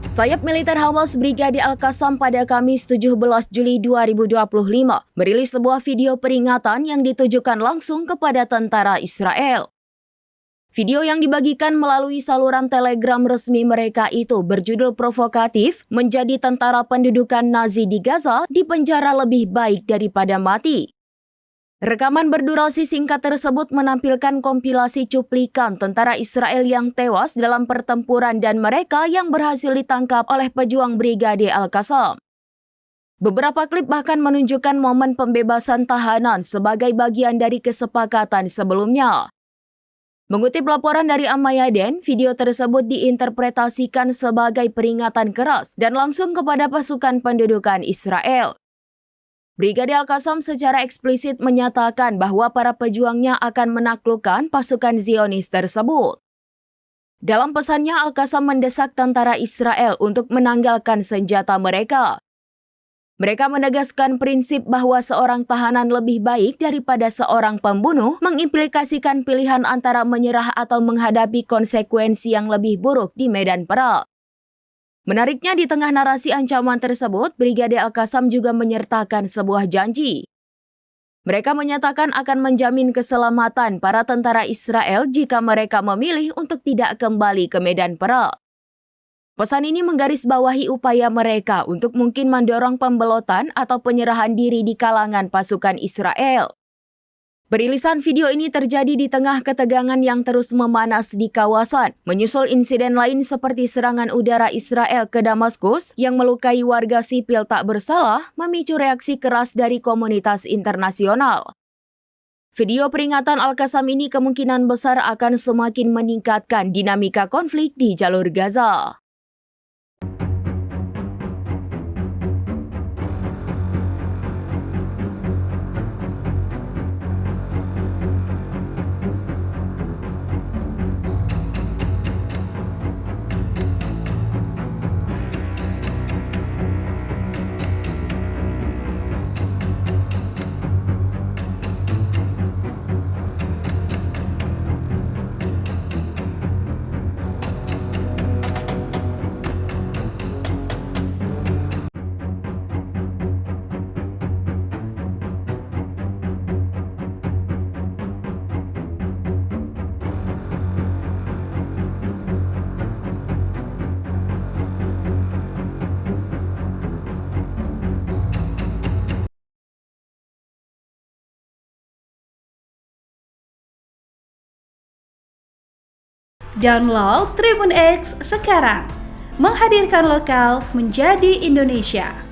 Sayap militer Hamas Brigade Al-Qassam pada Kamis 17 Juli 2025 merilis sebuah video peringatan yang ditujukan langsung kepada tentara Israel. Video yang dibagikan melalui saluran Telegram resmi mereka itu berjudul provokatif, menjadi tentara pendudukan Nazi di Gaza dipenjara lebih baik daripada mati. Rekaman berdurasi singkat tersebut menampilkan kompilasi cuplikan tentara Israel yang tewas dalam pertempuran dan mereka yang berhasil ditangkap oleh pejuang Brigade Al-Qassam. Beberapa klip bahkan menunjukkan momen pembebasan tahanan sebagai bagian dari kesepakatan sebelumnya. Mengutip laporan dari Al-Mayadin, video tersebut diinterpretasikan sebagai peringatan keras dan langsung kepada pasukan pendudukan Israel. Brigade Al-Qassam secara eksplisit menyatakan bahwa para pejuangnya akan menaklukkan pasukan Zionis tersebut. Dalam pesannya, Al-Qassam mendesak tentara Israel untuk menanggalkan senjata mereka. Mereka menegaskan prinsip bahwa seorang tahanan lebih baik daripada seorang pembunuh, mengimplikasikan pilihan antara menyerah atau menghadapi konsekuensi yang lebih buruk di medan perang. Menariknya, di tengah narasi ancaman tersebut, Brigade Al-Qassam juga menyertakan sebuah janji. Mereka menyatakan akan menjamin keselamatan para tentara Israel jika mereka memilih untuk tidak kembali ke medan perang. Pesan ini menggarisbawahi upaya mereka untuk mungkin mendorong pembelotan atau penyerahan diri di kalangan pasukan Israel. Perilisan video ini terjadi di tengah ketegangan yang terus memanas di kawasan, menyusul insiden lain seperti serangan udara Israel ke Damaskus yang melukai warga sipil tak bersalah, memicu reaksi keras dari komunitas internasional. Video peringatan Al-Qassam ini kemungkinan besar akan semakin meningkatkan dinamika konflik di jalur Gaza. Download Tribun X sekarang, menghadirkan lokal menjadi Indonesia.